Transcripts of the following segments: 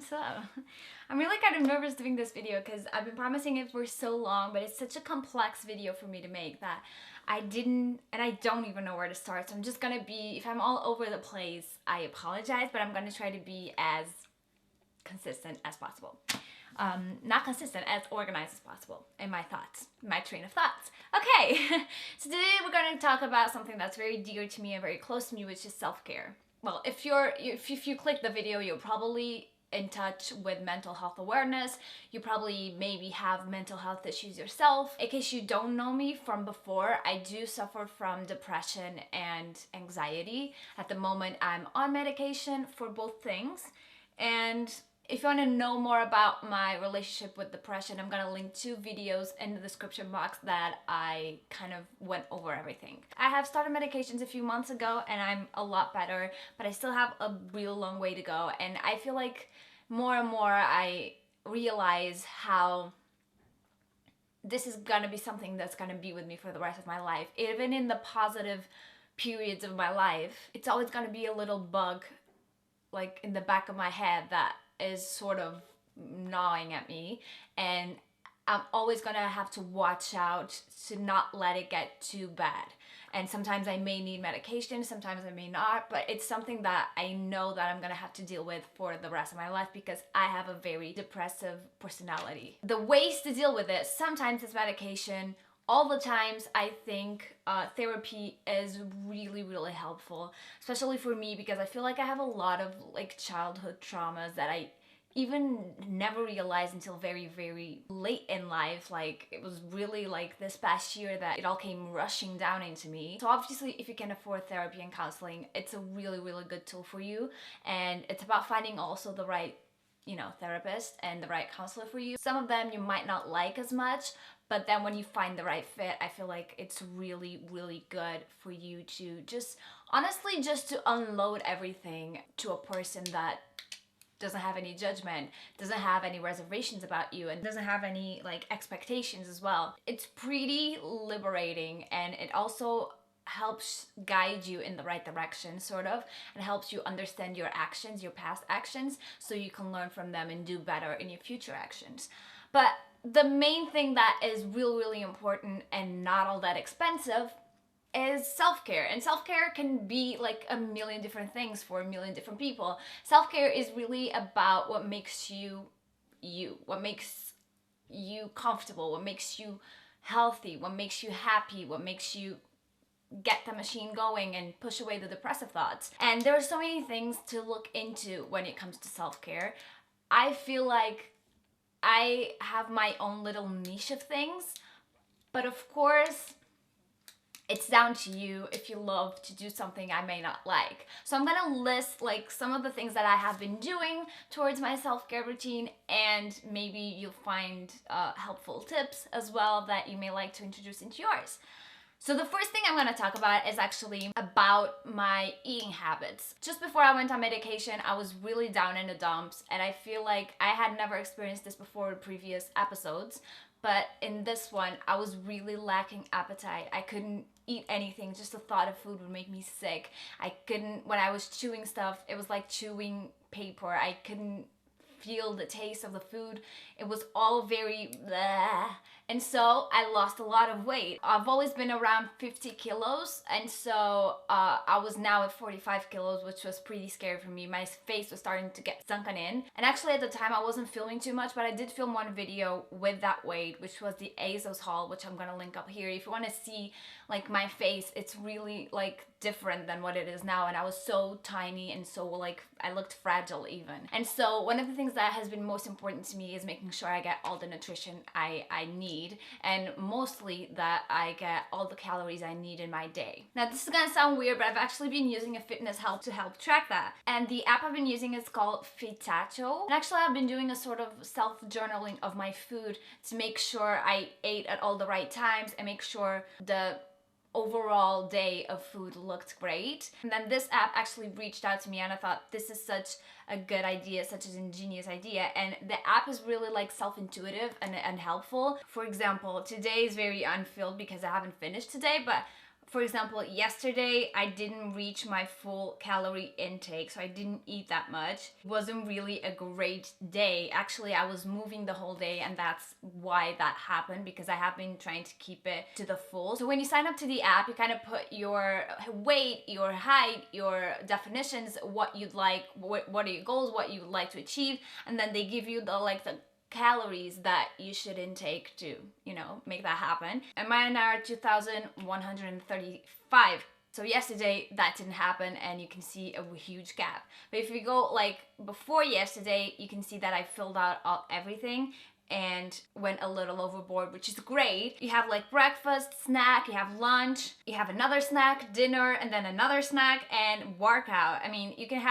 what's up? I'm really kind of nervous doing this video because I've been promising it for so long, but it's such a complex video for me to make that I don't even know where to start. So I'm just gonna be, if I'm all over the place, I apologize, but I'm gonna try to be as consistent as possible. Not consistent, as organized as possible in my thoughts, my train of thoughts. Okay, so today we're going to talk about something that's very dear to me and very close to me, which is self-care. Well, if you click the video, you're probably in touch with mental health awareness. You probably maybe have mental health issues yourself. In case you don't know me from before, I do suffer from depression and anxiety. At the moment, I'm on medication for both things. And if you want to know more about my relationship with depression, I'm gonna link 2 videos in the description box that I kind of went over everything. I have started medications a few months ago and I'm a lot better, but I still have a real long way to go. And I feel like more and more I realize how this is gonna be something that's gonna be with me for the rest of my life. Even in the positive periods of my life, it's always gonna be a little bug like in the back of my head that is sort of gnawing at me, and I'm always gonna have to watch out to not let it get too bad. And sometimes I may need medication, sometimes I may not, but it's something that I know that I'm gonna have to deal with for the rest of my life because I have a very depressive personality. The ways to deal with it, sometimes it's medication. All the times I think therapy is really, really helpful, especially for me because I feel like I have a lot of like childhood traumas that I even never realized until very, very late in life. Like it was really like this past year that it all came rushing down into me. So obviously if you can afford therapy and counseling, it's a really, really good tool for you. And it's about finding also the right therapist and the right counselor for you. Some of them you might not like as much, but then when you find the right fit, I feel like it's really, really good for you to just, honestly, just to unload everything to a person that doesn't have any judgment, doesn't have any reservations about you, and doesn't have any like expectations as well. It's pretty liberating, and it also helps guide you in the right direction, sort of, and helps you understand your actions, your past actions, so you can learn from them and do better in your future actions. But the main thing that is really important and not all that expensive is self-care. And self-care can be like a million different things for a million different people. Self-care is really about what makes you what makes you comfortable, what makes you healthy, what makes you happy, what makes you get the machine going and push away the depressive thoughts. And there are so many things to look into when it comes to self-care. I feel like I have my own little niche of things, but of course it's down to you if you love to do something I may not like. So I'm gonna list like some of the things that I have been doing towards my self-care routine, and maybe you'll find helpful tips as well that you may like to introduce into yours. So the first thing I'm going to talk about is actually about my eating habits. Just before I went on medication, I was really down in the dumps, and I feel like I had never experienced this before in previous episodes, but in this one, I was really lacking appetite. I couldn't eat anything. Just the thought of food would make me sick. When I was chewing stuff, it was like chewing paper. I couldn't feel the taste of the food. It was all very bleh. And so I lost a lot of weight. I've always been around 50 kilos, and so I was now at 45 kilos, which was pretty scary for me. My face was starting to get sunken in. And actually at the time I wasn't filming too much, but I did film one video with that weight, which was the ASOS haul, which I'm gonna link up here. If you wanna see like my face, it's really like different than what it is now, and I was so tiny and so like I looked fragile even. And so one of the things that has been most important to me is making sure I get all the nutrition I need, and mostly that I get all the calories I need in my day. Now this is gonna sound weird, but I've actually been using a fitness help to help track that, and the app I've been using is called Fitatu. And actually I've been doing a sort of self-journaling of my food to make sure I ate at all the right times and make sure the overall day of food looked great. And then this app actually reached out to me, and I thought this is such a good idea, such an ingenious idea. And the app is really like self-intuitive and helpful. For example, today is very unfilled because I haven't finished today, but For example, yesterday I didn't reach my full calorie intake, so I didn't eat that much. It wasn't really a great day. Actually, I was moving the whole day, and that's why that happened, because I have been trying to keep it to the full. So when you sign up to the app, you kind of put your weight, your height, your definitions, what you'd like, what are your goals, what you would like to achieve, and then they give you the calories that you should intake to, make that happen. And mine are 2,135. So yesterday that didn't happen, and you can see a huge gap. But if we go before yesterday, you can see that I filled out everything and went a little overboard, which is great. You have breakfast, snack, you have lunch, you have another snack, dinner, and then another snack, and workout. I mean, you can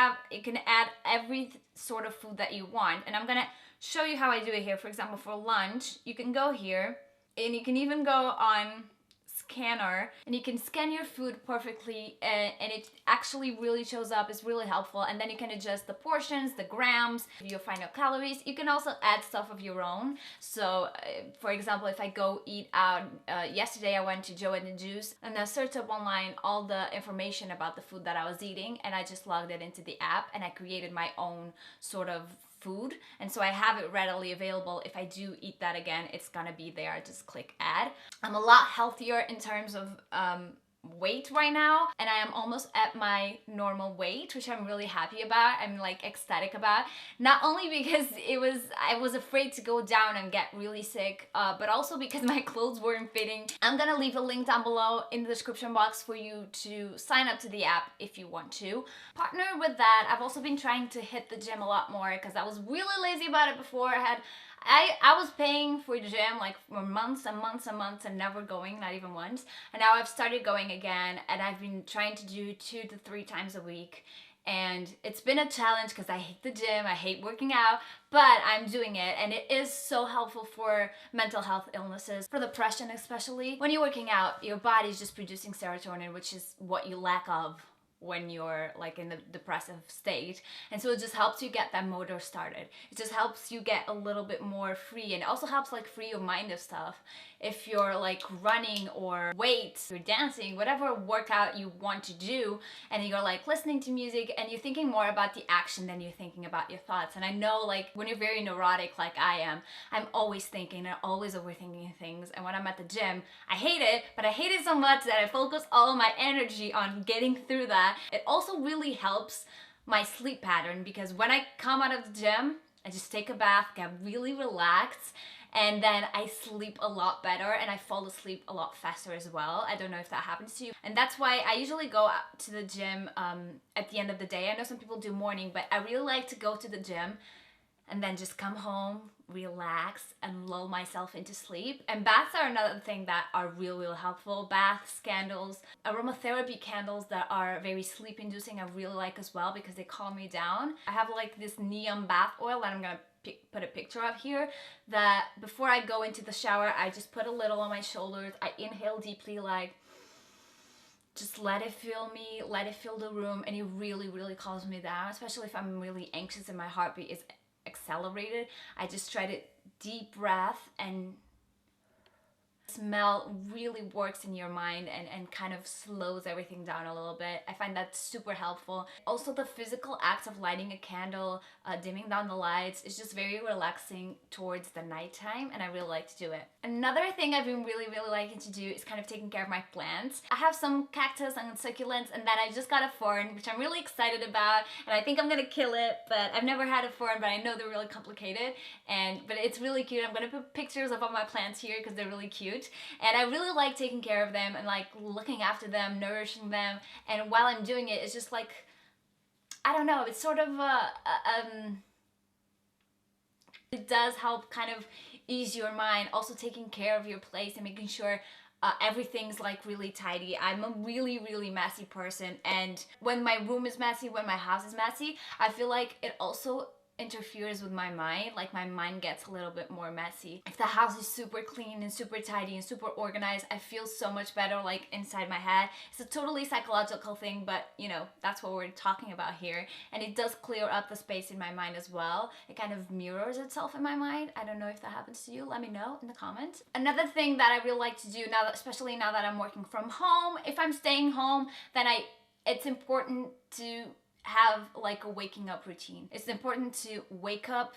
add every sort of food that you want, and I'm gonna show you how I do it here. For example, for lunch, you can go here, and you can even go on scanner, and you can scan your food perfectly, and it actually really shows up. It's really helpful. And then you can adjust the portions, the grams, your final calories. You can also add stuff of your own. So for example, if I go eat out, yesterday I went to Joe and the Juice, and I searched up online all the information about the food that I was eating, and I just logged it into the app, and I created my own sort of food, and so I have it readily available. If I do eat that again, it's gonna be there. I just click add. I'm a lot healthier in terms of weight right now, and I am almost at my normal weight, which I'm really happy about. I'm ecstatic about, not only because I was afraid to go down and get really sick, but also because my clothes weren't fitting. I'm gonna leave a link down below in the description box for you to sign up to the app if you want to. Partner with that, I've also been trying to hit the gym a lot more, because I was really lazy about it before. I was paying for the gym for months and months and months and never going, not even once. And now I've started going again, and I've been trying to do 2 to 3 times a week. And it's been a challenge because I hate the gym, I hate working out, but I'm doing it, and it is so helpful for mental health illnesses, for depression especially. When you're working out, your body's just producing serotonin, which is what you lack of when you're in the depressive state, and so it just helps you get that motor started. It just helps you get a little bit more free, and it also helps free your mind of stuff. If you're running or weights, you're dancing, whatever workout you want to do, and you're listening to music, and you're thinking more about the action than you're thinking about your thoughts. And I know when you're very neurotic like I am, I'm always thinking and always overthinking things, and when I'm at the gym, I hate it, but I hate it so much that I focus all of my energy on getting through that. It also really helps my sleep pattern, because when I come out of the gym, I just take a bath, get really relaxed, and then I sleep a lot better, and I fall asleep a lot faster as well. I don't know if that happens to you. And that's why I usually go out to the gym at the end of the day. I know some people do morning, but I really like to go to the gym and then just come home, relax, and lull myself into sleep. And baths are another thing that are real helpful. Baths, candles, aromatherapy candles that are very sleep inducing I really like as well, because they calm me down. I have this neon bath oil that I'm gonna put a picture of here, that before I go into the shower, I just put a little on my shoulders. I inhale deeply, just let it fill me, let it fill the room, and it really calms me down, especially if I'm really anxious and my heartbeat is accelerated. I just try to deep breath, and smell really works in your mind and kind of slows everything down a little bit. I find that super helpful. Also, the physical act of lighting a candle, dimming down the lights, is just very relaxing towards the nighttime, and I really like to do it. Another thing I've been really liking to do is kind of taking care of my plants. I have some cactus and succulents, and then I just got a fern, which I'm really excited about, and I think I'm gonna kill it, but I've never had a fern, but I know they're really complicated, but it's really cute. I'm gonna put pictures of all my plants here because they're really cute. And I really like taking care of them and looking after them, nourishing them. And while I'm doing it, it's just I don't know, it's sort of it does help kind of ease your mind. Also taking care of your place and making sure everything's really tidy. I'm a really messy person, and when my room is messy, when my house is messy, I feel like it also interferes with my mind. Like my mind gets a little bit more messy. If the house is super clean and super tidy and super organized, I feel so much better like inside my head. It's a totally psychological thing, but you know, that's what we're talking about here. And it does clear up the space in my mind as well. It kind of mirrors itself in my mind. I don't know if that happens to you. Let me know in the comments. Another thing that I really like to do now, that, especially now that I'm working from home, if I'm staying home, then it's important to have like a waking up routine. It's important to wake up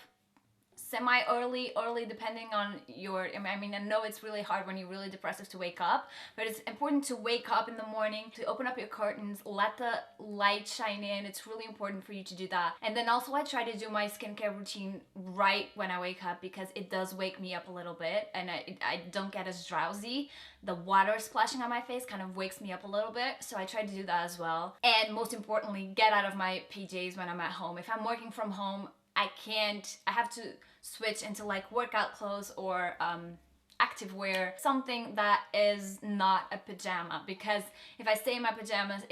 semi-early, depending on your, I mean, I know it's really hard when you're really depressive to wake up, but it's important to wake up in the morning, to open up your curtains, let the light shine in. It's really important for you to do that. And then also I try to do my skincare routine right when I wake up, because it does wake me up a little bit and I don't get as drowsy. The water splashing on my face kind of wakes me up a little bit, so I try to do that as well. And most importantly, get out of my PJs when I'm at home. If I'm working from home, I have to switch into like workout clothes or active wear, something that is not a pajama, because if I stay in my pajamas,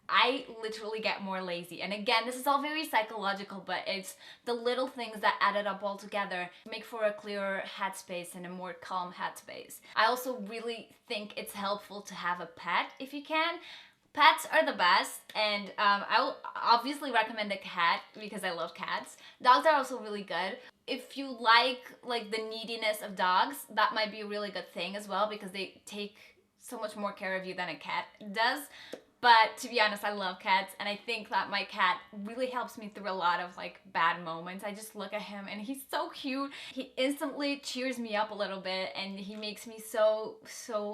I literally get more lazy. And again, this is all very psychological, but it's the little things that added up all together make for a clearer headspace and a more calm headspace. I also really think it's helpful to have a pet if you can. Pets are the best, and I will obviously recommend a cat because I love cats. Dogs are also really good. If you like the neediness of dogs, that might be a really good thing as well, because they take so much more care of you than a cat does. But to be honest, I love cats, and I think that my cat really helps me through a lot of like bad moments. I just look at him and he's so cute. He instantly cheers me up a little bit, and he makes me so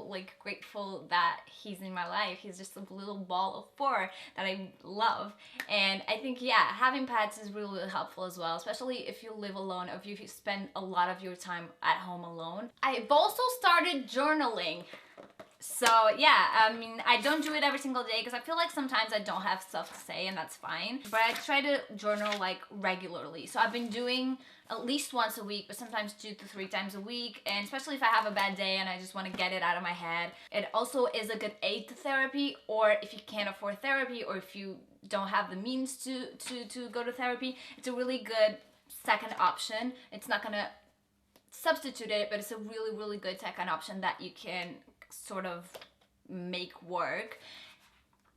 like grateful that he's in my life. He's just a little ball of fur that I love. And I think, yeah, having pets is really, really helpful as well, especially if you live alone or if you spend a lot of your time at home alone. I've also started journaling. So yeah, I mean, I don't do it every single day because I feel like sometimes I don't have stuff to say, and that's fine. But I try to journal like regularly. So I've been doing at least once a week, but sometimes 2 to 3 times a week. And especially if I have a bad day and I just want to get it out of my head. It also is a good aid to therapy, or if you can't afford therapy, or if you don't have the means to go to therapy, it's a really good second option. It's not gonna substitute it, but it's a really, really good second option that you can sort of make work.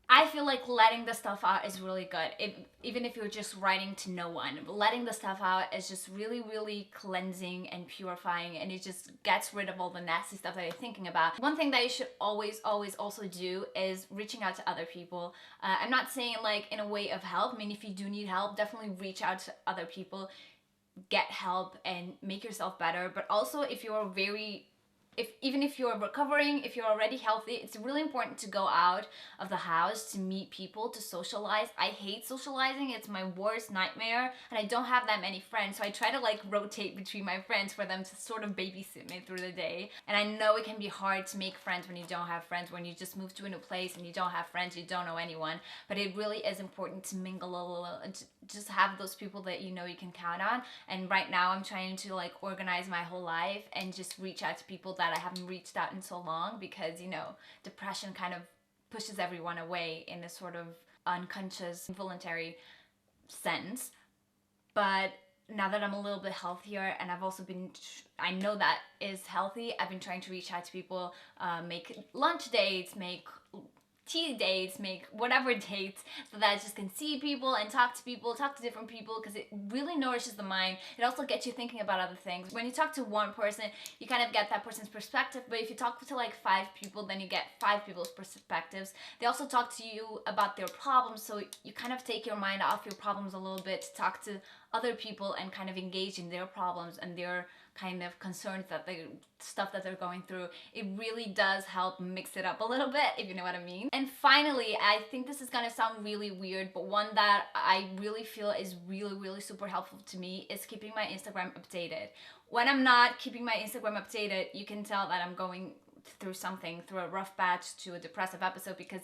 I feel like letting the stuff out is really good. Even if you're just writing to no one, letting the stuff out is just really, really cleansing and purifying, and it just gets rid of all the nasty stuff that you're thinking about. One thing that you should always also do is reaching out to other people. I'm not saying like in a way of help. I mean, if you do need help, definitely reach out to other people, get help and make yourself better. But also, if you're even if you're recovering, if you're already healthy, it's really important to go out of the house, to meet people, to socialize. I hate socializing. It's my worst nightmare, and I don't have that many friends, so I try to like rotate between my friends for them to sort of babysit me through the day. And I know it can be hard to make friends when you don't have friends, when you just move to a new place and you don't have friends, you don't know anyone. But it really is important to mingle a little and just have those people that you know you can count on. And right now I'm trying to like organize my whole life and just reach out to people that I haven't reached out in so long, because, you know, depression kind of pushes everyone away in a sort of unconscious, involuntary sense. But now that I'm a little bit healthier, and I've also been, I know that is healthy, I've been trying to reach out to people, make lunch dates, make tea dates, make whatever dates, so that I just can see people and talk to different people, because it really nourishes the mind. It also gets you thinking about other things. When you talk to one person, you kind of get that person's perspective, but if you talk to like 5 people, then you get 5 people's perspectives. They also talk to you about their problems, so you kind of take your mind off your problems a little bit to talk to other people and kind of engage in their problems and their kind of concerns, stuff that they're going through. It really does help mix it up a little bit, if you know what I mean. And finally, I think this is gonna sound really weird, but one that I really feel is really super helpful to me is keeping my Instagram updated. When I'm not keeping my Instagram updated, you can tell that I'm going through something, through a rough patch, to a depressive episode, because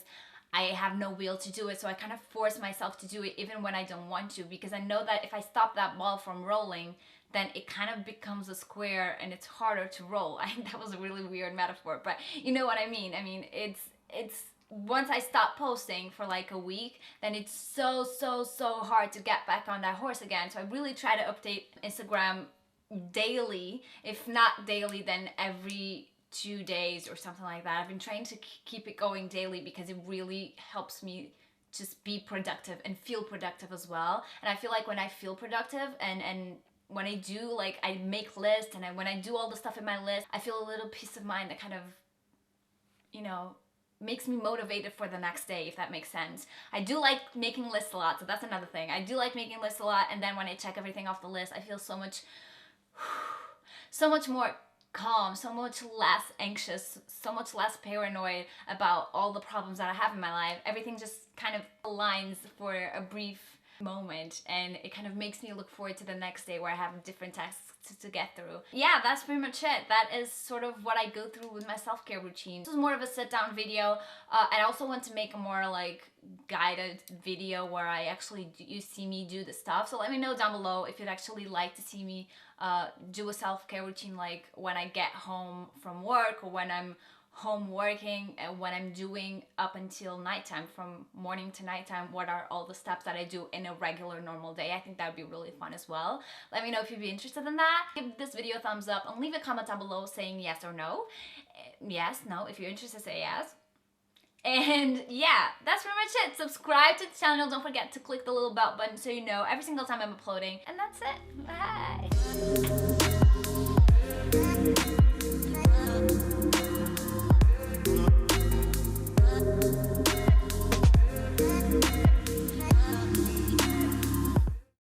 I have no will to do it. So I kind of force myself to do it even when I don't want to, because I know that if I stop that ball from rolling, then it kind of becomes a square and it's harder to roll. That was a really weird metaphor, but you know what I mean. I mean, it's once I stop posting for like a week, then it's so hard to get back on that horse again. So I really try to update Instagram daily. If not daily, then every 2 days or something like that. I've been trying to keep it going daily because it really helps me just be productive and feel productive as well. And I feel like when I feel productive and when I do, like, I make lists, and when I do all the stuff in my list, I feel a little peace of mind that kind of, you know, makes me motivated for the next day, if that makes sense. I do like making lists a lot, so that's another thing. I do like making lists a lot, and then when I check everything off the list, I feel so much more calm, so much less anxious, so much less paranoid about all the problems that I have in my life. Everything just kind of aligns for a brief moment, and it kind of makes me look forward to the next day where I have different tasks to get through. Yeah, that's pretty much it. That is sort of what I go through with my self-care routine. This is more of a sit-down video. I also want to make a more like guided video where I actually you see me do the stuff. So let me know down below if you'd actually like to see me do a self-care routine, like when I get home from work, or when I'm home working, and when I'm doing up until nighttime, from morning to nighttime. What are all the steps that I do in a regular normal day? I think that would be really fun as well. Let me know if you'd be interested in that. Give this video a thumbs up and leave a comment down below saying yes or no. Yes, no, if you're interested, say yes. And yeah, that's pretty much it. Subscribe to the channel. Don't forget to click the little bell button so you know every single time I'm uploading. And that's it. Bye.